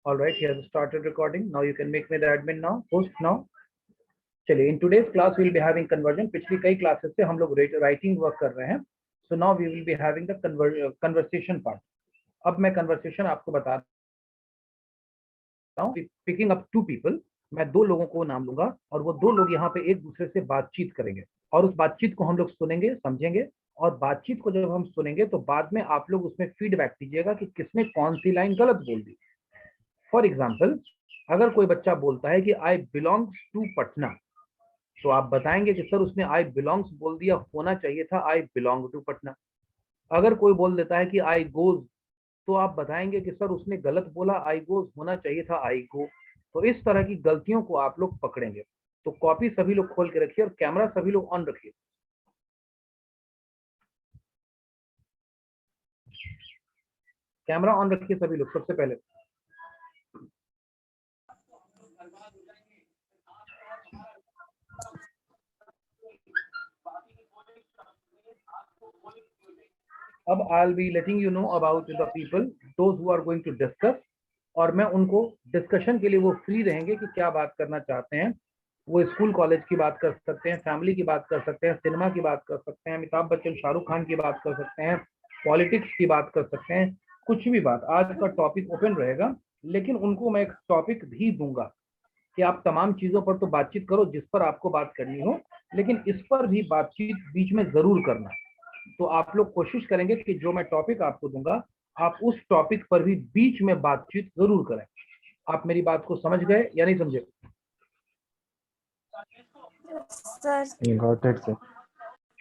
All right, he has started recording. Now you can make me the admin now, host now. चलिए, in today's class we will be having conversion. पिछली कई classes से हम लोग writing work कर रहे हैं. So now we will be having the conversation part. अब मैं conversation आपको बता रहा हूँ. Picking up two people. मैं दो लोगों को नाम लूंगा और वो दो लोग यहाँ पे एक दूसरे से बातचीत करेंगे और उस बातचीत को हम लोग सुनेंगे, समझेंगे और बातचीत को जब हम सुनेंगे तो बाद में आप लोग उसमें फीडबैक दीजिएगा कि किसने कौन सी लाइन गलत बोल दी. फॉर एग्जाम्पल, अगर कोई बच्चा बोलता है कि आई बिलोंग्स टू पटना, तो आप बताएंगे कि सर उसने आई बिलोंग्स बोल दिया, होना चाहिए था आई बिलोंग टू पटना. अगर कोई बोल देता है कि आई गोज, तो आप बताएंगे कि सर उसने गलत बोला, आई गोज होना चाहिए था आई गो. तो इस तरह की गलतियों को आप लोग पकड़ेंगे. तो कॉपी सभी लोग खोल के रखिए और कैमरा सभी लोग ऑन रखिए. कैमरा ऑन रखिए सभी लोग. सबसे पहले अब I'll be letting you know about the people, those who are going to discuss. और मैं उनको डिस्कशन के लिए वो फ्री रहेंगे कि क्या बात करना चाहते हैं. वो स्कूल कॉलेज की बात कर सकते हैं, फैमिली की बात कर सकते हैं, सिनेमा की बात कर सकते हैं, अमिताभ बच्चन शाहरुख खान की बात कर सकते हैं, पॉलिटिक्स की बात कर सकते हैं, कुछ भी बात. आज का टॉपिक ओपन रहेगा, लेकिन उनको मैं एक टॉपिक भी दूंगा कि आप तमाम चीजों पर तो बातचीत करो जिस पर आपको बात करनी हो, लेकिन इस पर भी बातचीत बीच में जरूर करना. तो आप लोग कोशिश करेंगे कि जो मैं टॉपिक आपको दूंगा आप उस टॉपिक पर भी बीच में बातचीत जरूर करें. आप मेरी बात को समझ गए या नहीं समझे?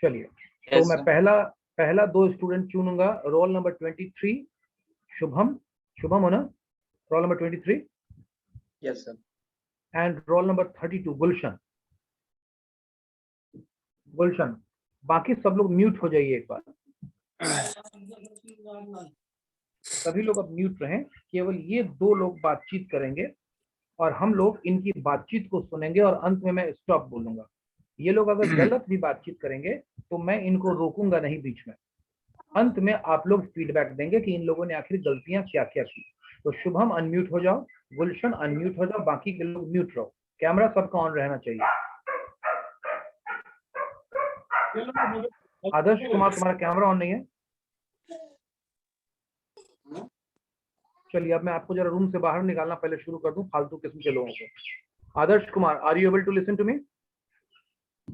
चलिए, तो मैं पहला दो स्टूडेंट चुनूंगा. Role number 23 Shubham. शुभम हो ना? Role number 23. Yes sir. And roll number 32 गुलशन. गुलशन, बाकी सब लोग म्यूट हो जाइए एक बार. सभी लोग अब म्यूट रहें. केवल ये दो लोग बातचीत करेंगे और हम लोग इनकी बातचीत को सुनेंगे और अंत में मैं स्टॉप बोलूंगा. ये लोग अगर गलत भी बातचीत करेंगे तो मैं इनको रोकूंगा नहीं बीच में. अंत में आप लोग फीडबैक देंगे कि इन लोगों ने आखिर गलतियां क्या क्या की. तो शुभम अनम्यूट हो जाओ, गुलशन अनम्यूट हो जाओ, बाकी के लोग म्यूट रहो. कैमरा सबका ऑन रहना चाहिए. आदर्श कुमार, तुम्हारा कैमरा ऑन नहीं है. चलिए, अब मैं आपको जरा रूम से बाहर निकालना पहले शुरू कर दूं फालतू किस्म के लोगों को. Adarsh Kumar, are you able to listen to me?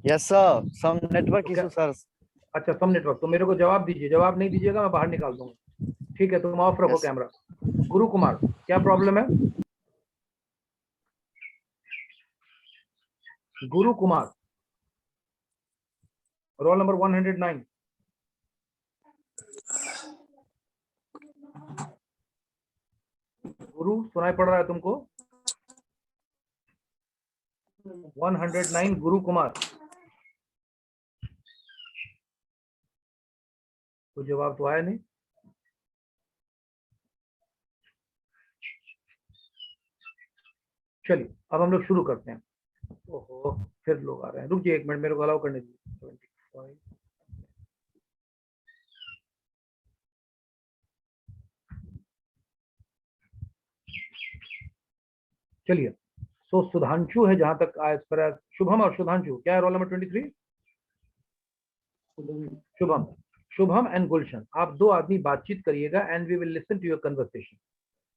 Yes sir, some network issue sir. अच्छा, सम नेटवर्क. तो मेरे को जवाब दीजिए. जवाब नहीं दीजिएगा मैं बाहर निकाल दूंगा. ठीक है, तुम ऑफ रखो कैमरा. गुरु कुमार, क्या प्रॉब्लम है? गुरु कुमार, रोल नंबर 109. गुरु, सुनाई पड़ रहा है तुमको? 109 गुरु कुमार. तो जवाब तो आया नहीं. चलिए, अब हम लोग शुरू करते हैं. ओहो, फिर लोग आ रहे हैं. रुकिए एक मिनट, मेरे को अलाउ करने दीजिए. 25. चलिए, सो सुधांशु है जहां तक आज पर. शुभम और सुधांशु, क्या है roll number 23? Shubham. Shubham and Gulshan, आप दो आदमी बातचीत करिएगा and we will listen to your conversation.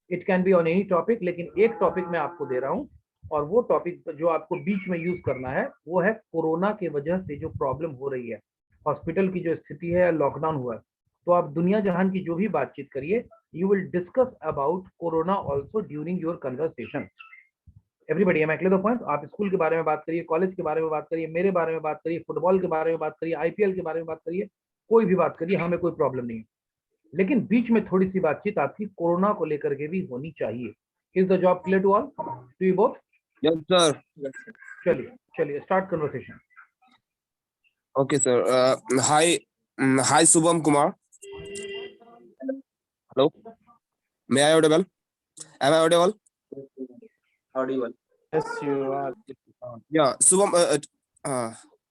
It can be on any topic, लेकिन एक टॉपिक मैं आपको दे रहा हूं और वो टॉपिक जो आपको बीच में यूज करना है वो है कोरोना के वजह से जो प्रॉब्लम हो रही है, हॉस्पिटल की जो स्थिति है, लॉकडाउन हुआ है. तो आप दुनिया जहान की जो भी बातचीत करिए, you will discuss about corona also during your conversation. Everybody, am I clear the point? आप स्कूल के बारे में बात करिए, कॉलेज के बारे में बात करिए, मेरे बारे में बात करिए, फुटबॉल के बारे में बात करिए, आईपीएल के बारे में बात करिए, कोई भी बात करिए, हमें कोई प्रॉब्लम नहीं है. लेकिन बीच में थोड़ी सी बातचीत आपकी कोरोना को लेकर के भी होनी चाहिए. Is the job clear to all? To you both? Yes sir. चलिए चलिए, start conversation. Okay sir. Hi Shubham Kumar. Hello, may I audible? Am I audible? Audible. Yes, you are. Yeah, Subham.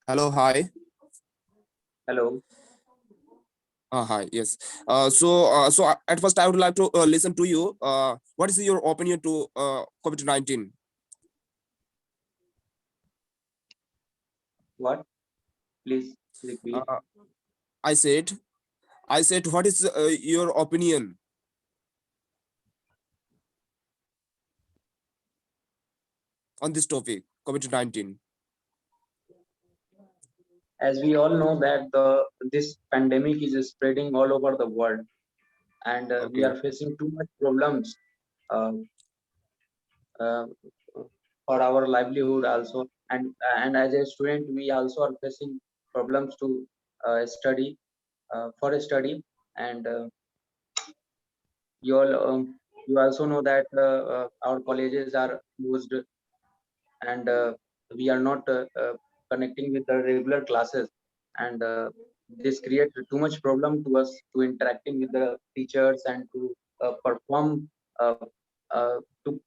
Hello, hi. Hello. Hi, yes. So at first I would like to listen to you. What is your opinion to COVID-19? What? Please repeat. Uh, I said, what is your opinion on this topic, COVID-19? As we all know that this pandemic is spreading all over the world, and we Okay. are facing too much problems uh, uh, for our livelihood also, and as a student we also are facing problems to study for a study, and you all you also know that our colleges are closed, and we are not connecting with the regular classes, and this creates too much problem to us to interacting with the teachers and to perform uh, to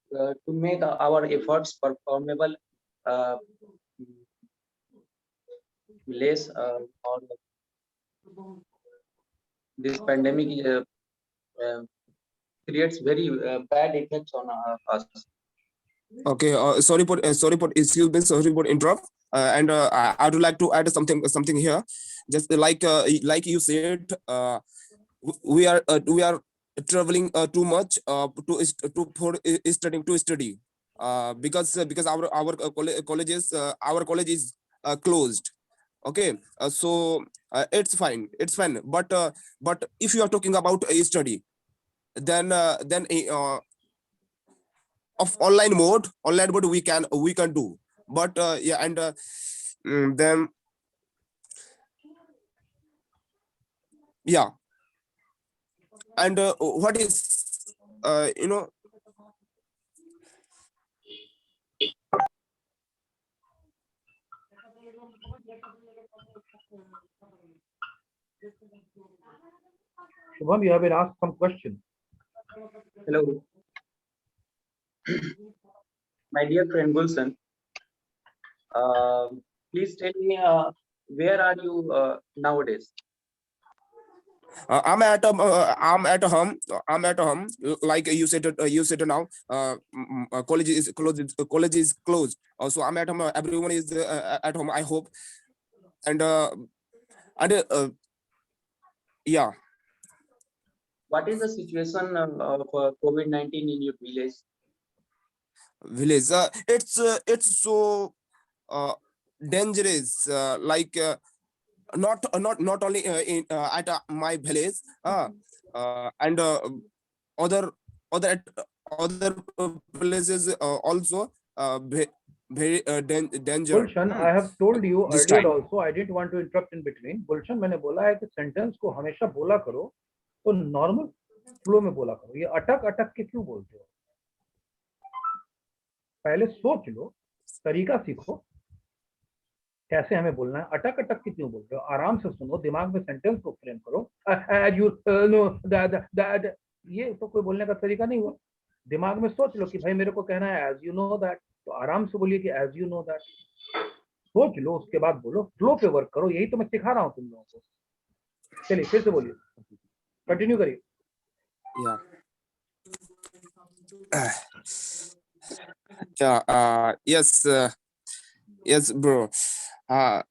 make our efforts performable uh, less, or this pandemic uh, creates very bad effects on us. Okay. Excuse me. Sorry for interrupt. And I would like to add something here. Just like you said, we are traveling too much to studying to study. Because our college is closed. Okay. It's fine. But if you are talking about a study, then of online mode we can do. But yeah, and then yeah, and what is you know Shubham, you have been asked some question. Hello, my dear friend Gulshan. Please tell me, where are you nowadays? I'm at home. Like you said now, college is closed. So I'm at home. Everyone is at home, I hope. And yeah. What is the situation of COVID-19 in your village? Village, it's so dangerous, not only at my village, and other other places also very danger Gulshan, I have told you this earlier time. also, I didn't want to interrupt in between. Gulshan, मैंने बोला है कि sentence को हमेशा बोला करो तो normal flow में बोला करो. ये अटक अटक के क्यों बोलते हो? पहले सोच लो, तरीका सीखो कैसे हमें बोलना है. अटक अटक के क्यों बोलते हो? आराम से सुनो, दिमाग में सेंटेंस को फ्रेम करो. एज यू नो दैट, ये तो कोई बोलने का तरीका नहीं हुआ. दिमाग में सोच लो कि भाई मेरे को कहना है एज यू नो दैट, तो आराम से बोलिए कि एज यू नो दैट. सोच लो, उसके बाद बोलो, फ्लो पे वर्क करो. यही तो मैं सिखा रहा हूँ तुम लोगों को. चलिए फिर से बोलिए, कंटिन्यू करिए. Yeah. Yeah. Yes, bro. uh,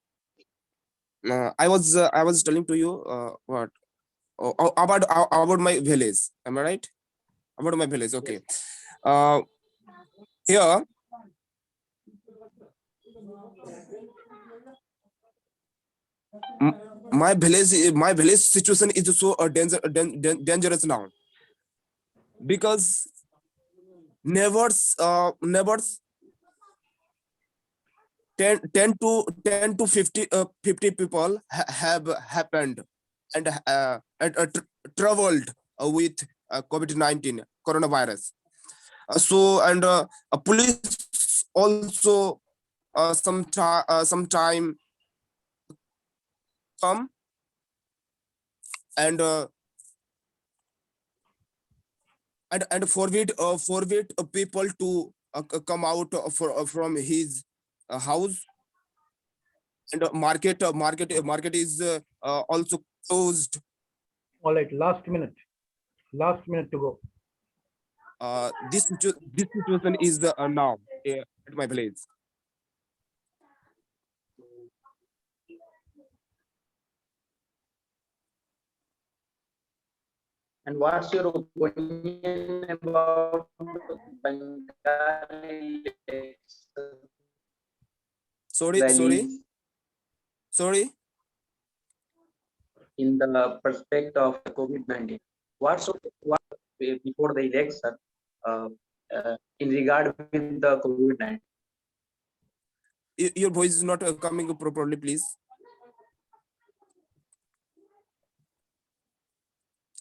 I was telling to you what about my village. Am I right? About my village. Okay. uh Here my village situation is so dangerous now, because neighbors 10 to 50 people have happened and traveled with COVID-19 coronavirus. So and police also sometime come and forbid people to come out from his house. And market is also closed. All right, last minute to go. This situation is now at my place. And what's your opinion about Bengali Sorry. in the perspective of COVID-19? What before the election in regard with the COVID-19? Your voice is not coming properly, please.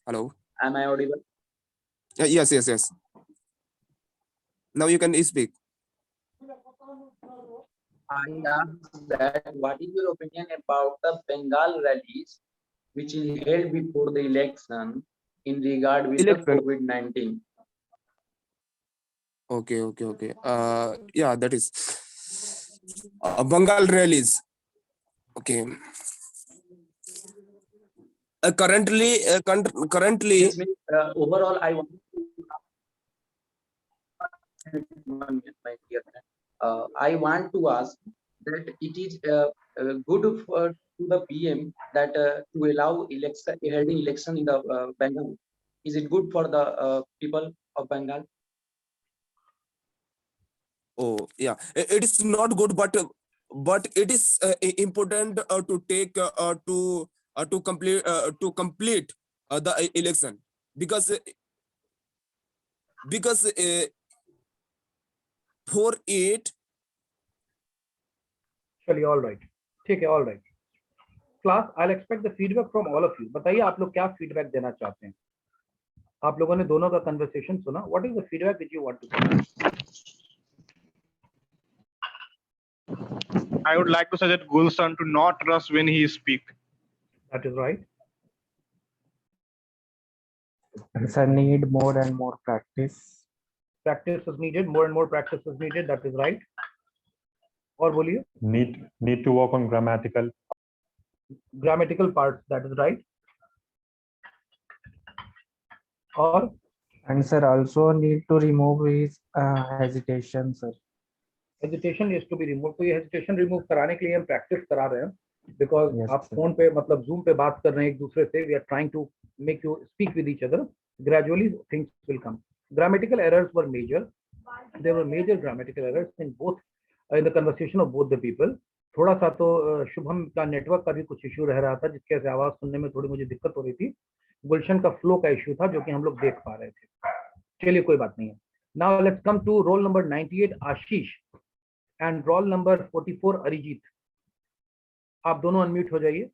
Hello. Am I audible? Yes. Now you can speak. I asked that what is your opinion about the Bengal rallies which is held before the election in regard with the COVID-19? Okay. Yeah, that is Bengal rallies. Okay. Currently, Yes, overall, I want I want to ask that it is good to the PM that to allow holding election in the Bengal. Is it good for the people of Bengal? Oh yeah, it is not good, but it is important to take to complete the election because for it. चलिए, all right, ठीक है, all right. Class, I'll expect the feedback from all of you. बताइए आप लोग क्या feedback देना चाहते हैं? आप लोगों ने दोनों का conversation सुना. What is the feedback which you want to say? I would like to suggest Gulshan to not rush when he speak. That is right. Sir, need more and more practice. Practice is needed. More and more practice is needed. That is right. और बोलिए. Need to work on grammatical parts. That is right. और and sir also need to remove his hesitation, sir. Hesitation is to be removed. तो ये hesitation remove कराने के लिए हम practice करा रहे हैं because Yes, आप sir. फोन पे मतलब Zoom पे बात कर रहे हैं एक दूसरे से. We are trying to make you speak with each other. Gradually things will come. Grammatical errors were major. There were major grammatical errors in the conversation of both the people. थोड़ा सा तो शुभम का नेटवर्क का भी कुछ issue रह रहा था जिसके से आवाज सुनने में थोड़ी मुझे दिक्कत हो रही थी. गुलशन का फ्लो का इशू था जो कि हम लोग देख पा रहे थे. चलिए कोई बात नहीं है. Now let's come to roll number 98 Ashish and roll number 44 Arijit. आप दोनों अनम्यूट हो जाइए.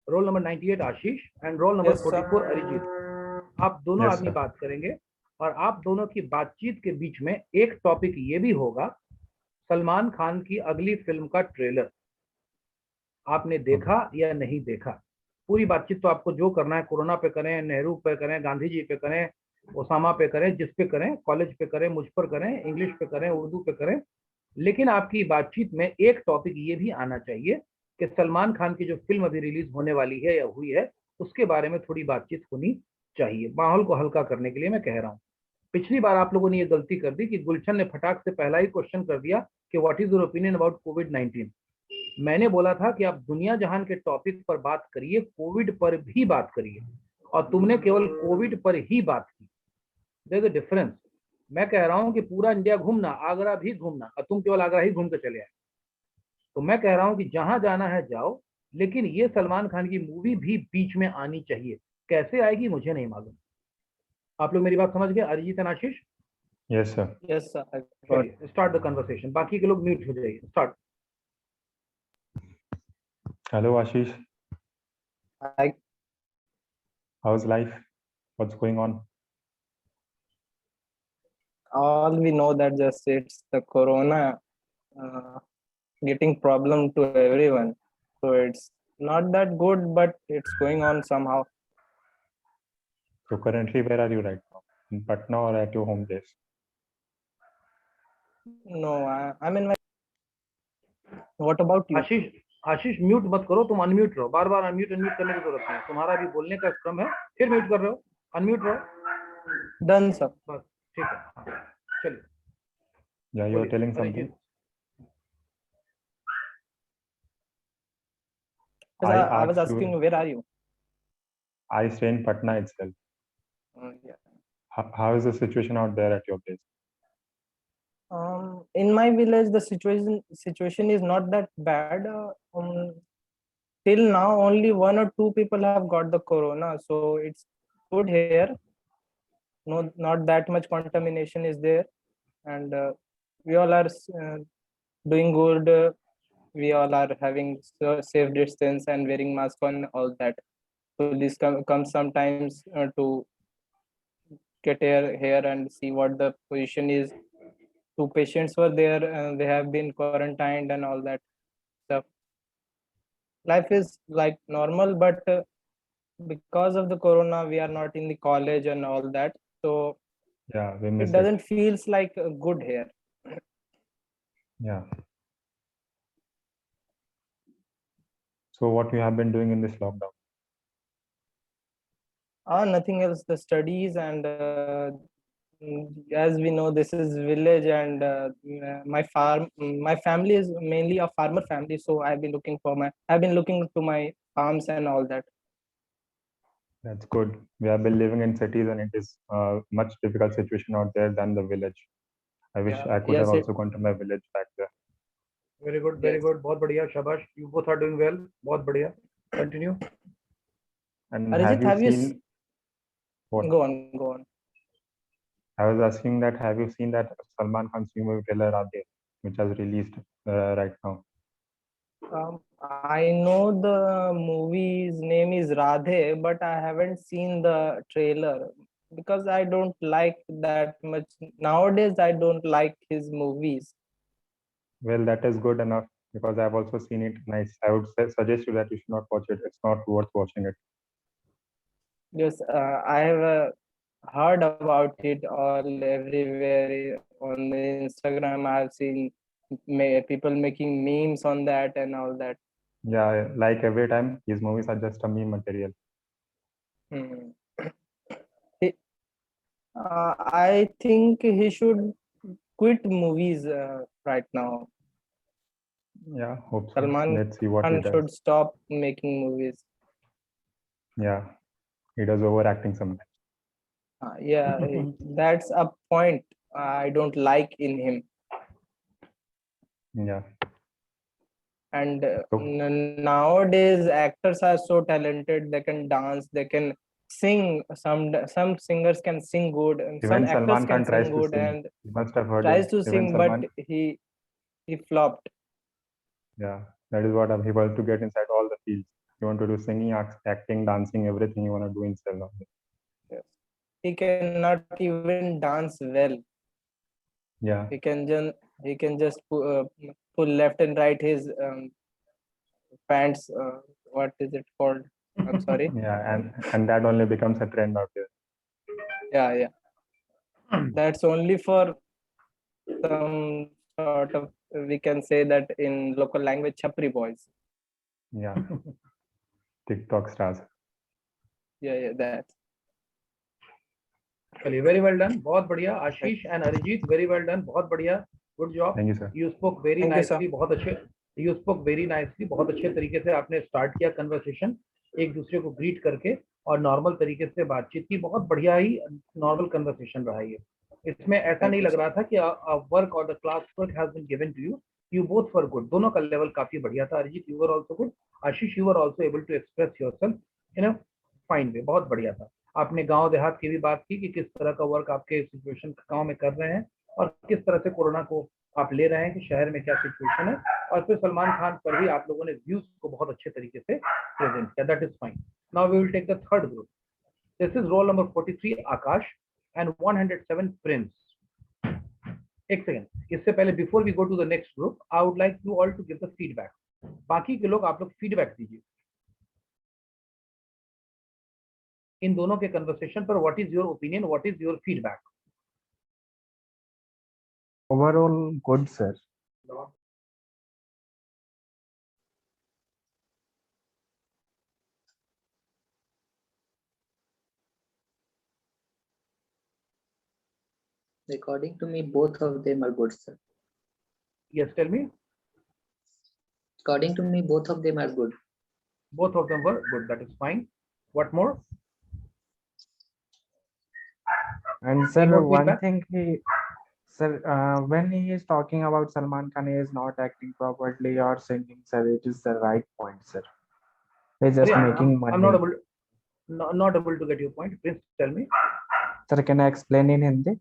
Roll number 98 Ashish and roll number 44 Arijit. आप दोनों आदमी बात करेंगे और आप दोनों की बातचीत के बीच में एक टॉपिक ये भी होगा सलमान खान की अगली फिल्म का ट्रेलर. आपने देखा या नहीं देखा? पूरी बातचीत तो आपको जो करना है कोरोना पे करें, नेहरू पे करें, गांधी जी पे करें, ओसामा पे करें, जिस पे करें, कॉलेज पे करें, मुझ पर करें, इंग्लिश पे करें, उर्दू पे करें, लेकिन आपकी बातचीत में एक टॉपिक ये भी आना चाहिए कि सलमान खान की जो फिल्म अभी रिलीज होने वाली है या हुई है उसके बारे में थोड़ी बातचीत होनी चाहिए. माहौल को हल्का करने के लिए मैं कह रहा हूँ. पिछली बार आप लोगों ने ये गलती कर दी कि गुलशन ने फटाक से पहला ही क्वेश्चन कर दिया कि what is your opinion about कोविड-19. मैंने बोला था कि आप दुनिया जहान के टॉपिक पर बात करिए, कोविड पर भी बात करिए, और तुमने केवल कोविड पर ही बात की. There is a difference. मैं कह रहा हूं कि पूरा इंडिया घूमना, आगरा भी घूमना, और तुम केवल आगरा ही घूम के चले आए. तो मैं कह रहा हूं कि जहां जाना है जाओ, लेकिन ये सलमान खान की मूवी भी बीच में आनी चाहिए. कैसे आएगी मुझे नहीं मालूम. आप लोग मेरी बात समझ गए? Arijit and Ashish. Yes, sir. Yes, sir. Start the conversation. बाकी के लोग म्यूट हो जाइए. Start. Hello, Ashish. Hi. How's life? What's going on? All we know that just it's the corona getting problem to everyone. So it's not that good, but it's going on somehow. So currently, where are you right now? In Patna or at your home place? No, I'm in my. What about you? Ashish Ashish mute मत करो, तुम unmute रहो, बार बार unmute unmute करने की जरूरत नहीं है, तुम्हारा भी बोलने का क्रम है, फिर म्यूट कर रहे हो, अनम्यूट रहो Done, sir. बस, ठीक है। हाँ, चलिए Yeah, you were बोलिए, telling something. Arijit. Yes, I was asked asking, you, where are you? I stay in Patna itself. Yeah. How is the situation out there at your place? In my village, the situation is not that bad. Till now, only 1 or 2 people have got the corona, so it's good here. No, not that much contamination is there, and we all are doing good. We all are having safe distance and wearing mask on all that. Police come sometimes to get here and see what the position is. 2 patients were there, they have been quarantined and all that stuff. Life is like normal, but because of the corona, we are not in the college and all that, so Yeah, we miss it it. doesn't feels like good here. Yeah. So what you have been doing in this lockdown? Nothing else. The studies and as we know, this is village, and my family is mainly a farmer family, so I've been looking to my farms and all that. That's good. We have been living in cities and it is much difficult situation out there than the village. I wish Yeah, I could have yes, also gone to my village back there. Very good, very Yes. Good, बहुत बढ़िया, शाबाश, you both are doing well, बहुत बढ़िया, continue. And Arijit, have you have you seen what? go on. I was asking that have you seen that Salman Khan's new movie trailer Radhe, which has released right now? I know the movie's name is Radhe, but I haven't seen the trailer because I don't like that much. Nowadays, I don't like his movies. Well, that is good enough because I've also seen it. Nice. I would suggest you that you should not watch it. It's not worth watching it. Yes, I have heard about it all everywhere on the Instagram. I've seen people making memes on that and all that. Yeah, like every time, his movies are just a meme material. Hmm. I think he should quit movies right now. Yeah, hope so. Salman Let's see what he Khan does. should stop making movies. Yeah, he does overacting sometimes. Yeah, that's a point I don't like in him. Yeah. And So nowadays actors are so talented. They can dance, they can sing. Some singers can sing good, and some even actors Salman can Khan tries sing to good, sing. and You must have heard tries it. to Even sing, but Salman. he flopped. Yeah, that is what he wants to get inside all the fields. You want to do singing, acting, dancing, everything you want to do inside of it. Yes. He cannot even dance well. Yeah, He can just pull left and right his pants. What is it called? I'm sorry. yeah, and that only becomes a trend out there. Yeah. That's only for some sort of, we can say that in local language, chapri boys. Yeah, TikTok stars. Yeah, that. चलिए, very well done, बहुत बढ़िया। Ashish and Arijit, very well done, बहुत बढ़िया, good job. Thank you, sir. You spoke very Thank you, sir. Nicely, बहुत अच्छे, you spoke very nicely, बहुत अच्छे तरीके से आपने स्टार्ट किया कन्वर्सेशन, एक दूसरे को ग्रीट करके और नॉर्मल तरीके से बातचीत की, बहुत बढ़िया ही नॉर्मल कन्वर्सेशन रहा ये। इसमें ऐसा Thank नहीं you, लग sir. रहा था कि वर्क और the class work has been given to you, you both were good, दोनों का लेवल काफी बढ़िया था। Arijit, you were also good, Ashish you were also able to express yourself in a fine way, बहुत बढ़िया था। आपने गांव देहात की भी बात की कि किस तरह का वर्क आपके सिचुएशन गांव में कर रहे हैं और किस तरह से कोरोना को आप ले रहे हैं कि शहर में क्या सिचुएशन है, और फिर सलमान खान पर भी आप लोगों ने व्यूज को बहुत अच्छे तरीके से प्रेजेंट किया। That is fine. Now we will take the third group. This is roll number 43 Akash and 107 Prince. एक सेकेंड, इससे पहले before we go to the next group, I would like you all to give the feedback. बाकी के लोग आप लोग feedback दीजिए इन दोनों के कन्वर्सेशन पर। What is your opinion, what is your feedback? Overall, good, sir. According to me, both of them are good, sir. Yes, tell me. According to me, both of them are good. Both of them were good. That is fine. What more? And Any sir, more one feedback? thing when he is talking about Salman Khan, he is not acting properly or singing, sir. It is the right point, sir. He's just Sorry, making I'm not money. not able to get your point. Please tell me. Sir, can I explain in Hindi?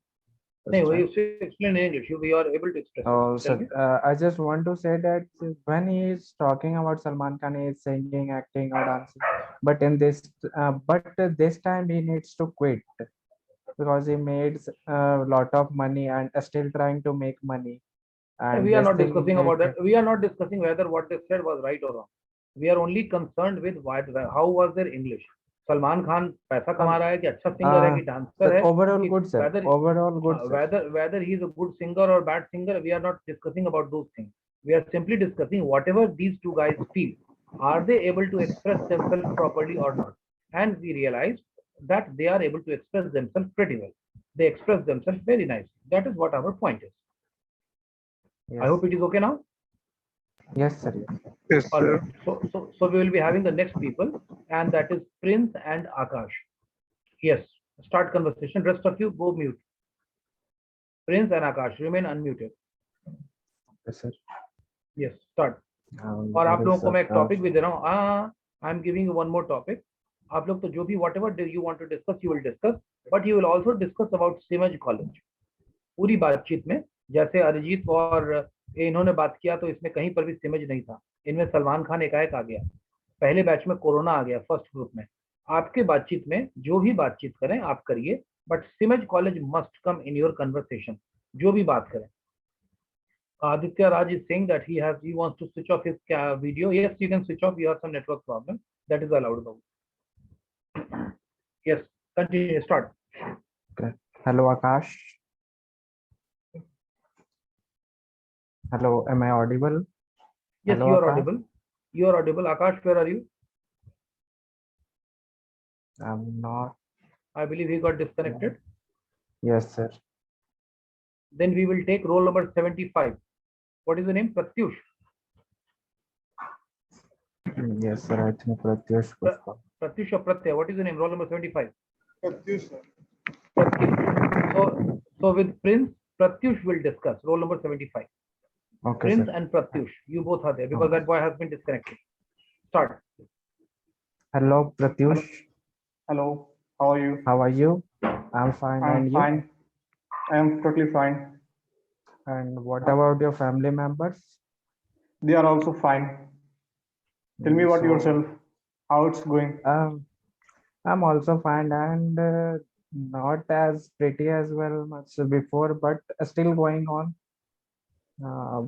No, you explain in English. You are able to express. Oh, Tell me. sir, I just want to say that when he is talking about Salman Khan, he is singing, acting, or dancing. But in this time he needs to quit because he made a lot of money and still trying to make money. And We are this not thing discussing about make that. We are not discussing whether what they said was right or wrong. We are only concerned with how was their English. Salman Khan पैसा कमा रहा है कि अच्छा singer है कि dancer sir, है overall कि good, sir. whether Overall good, sir. whether he is a good singer or bad singer, we are not discussing about those things. We are simply discussing whatever these two guys feel. Are they able to express themselves properly or not? And we realized that they are able to express themselves pretty well. They express themselves very nicely. That is what our point is. Yes. I hope it is okay now. Yes, sir. Yes, All sir. right. So we will be having the next people, and that is Prince and Akash. Yes. Start conversation. Rest of you go mute. Prince and Akash remain unmuted. Yes, sir. Yes. Start. और आप लोगों को मैं एक topic भी दे रहा हूँ. I am giving one more topic. आप लोग तो जो भी whatever you want to discuss, you will discuss, but you will also discuss about Simaj College. पूरी बातचीत में जैसे अरिजीत और इन्होंने बात किया तो इसमें कहीं पर भी सिमज नहीं था. इनमें सलमान खान एकाएक आ गया. पहले बैच में कोरोना आ गया फर्स्ट ग्रुप में. आपके बातचीत में जो भी बातचीत करें आप करिए, but seems college must come in your conversation. जो भी बात करें. Aditya Raj is saying that he wants to switch off his video. Yes, you can switch off. You have some network problem. That is allowed. Yes, continue. Start. Okay. Hello, Akash. Hello, am I audible? Yes, Hello, you are Akash. audible. You are audible. Akash, where are you? I'm not. I believe he got disconnected. Yes, sir. Then we will take roll number 75. What is the name? Pratyush. Yes, sir. I think Pratyush Pushpa. Pratyush or Pratya. What is the name? Roll number 75. Pratyush, sir. Pratyush. So with Prince, Pratyush will discuss. Roll number 75. Okay, Prince sir. and Pratyush. You both are there because Okay. that boy has been disconnected. Start. Hello, Pratyush. Hello. How are you? How are you? I'm fine. I'm And you? fine. I am totally fine. And what about your family members? They are also fine. Tell me about So, yourself. How it's going? I'm also fine and not as pretty as well much before, but still going on.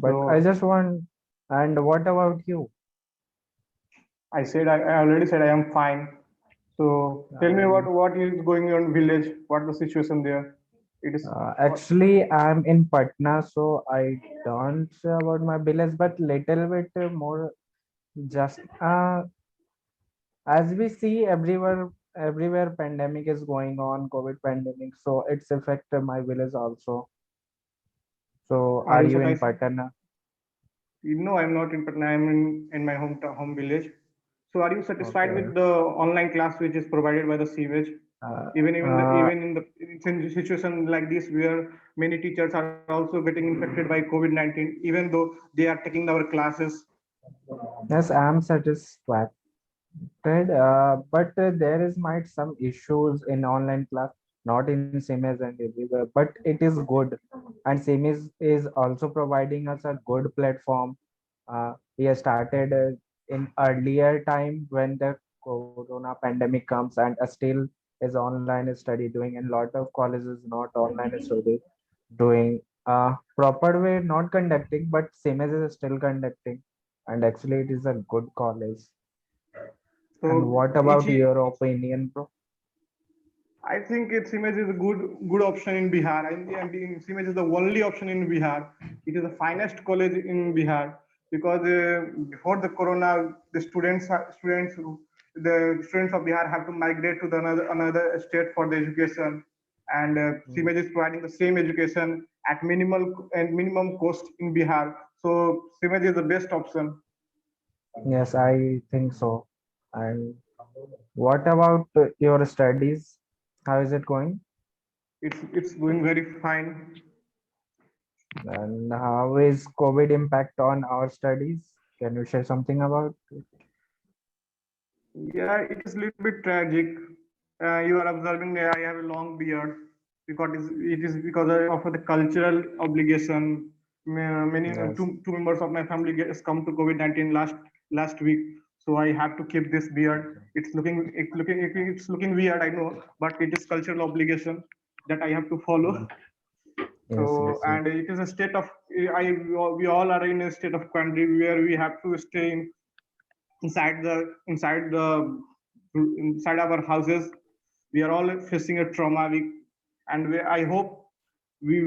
But I So just want. And what about you? I already said I am fine. So tell me what is going on village? What the situation there? It is Actually, I'm in Patna, so I don't say about my village, but little bit more. Just as we see everywhere pandemic is going on, COVID pandemic, so it's affected my village also. So are are you you in satisfied? Patna? No, I'm not in Patna. I'm in my home village. So are you satisfied Okay. with the online class which is provided by the CVEG? Even in the situation like this where many teachers are also getting infected by COVID-19, even though they are taking our classes. Yes, I'm satisfied. But there is might some issues in online class, not in Semes and everywhere, but it is good. And Semes is also providing us a good platform. We have started in earlier time when the corona pandemic comes and still is online study doing, and lot of colleges not online study doing proper way, not conducting, but Semes is still conducting. And actually it is a good college. And So what about your opinion, bro? I think CMES is a good option in Bihar. I think CMES is the only option in Bihar. It is the finest college in Bihar because before the corona, the students of Bihar have to migrate to another state for the education, and CMED is providing the same education at minimum cost in Bihar. So CMED is the best option. Yes, I think so. And what about your studies? How is it going? It's going very fine. And how is COVID impact on our studies? Can you share something about it? Yeah, it is a little bit tragic. You are observing that I have a long beard because it is because of the cultural obligation. Many Yes. two members of my family has come to COVID-19 last week, so I have to keep this beard. It's looking weird, I know, but it is cultural obligation that I have to follow. Yes, So, yes, yes. and it is a state of we all are in a state of country where we have to stay inside our houses. We are all facing a trauma. I hope we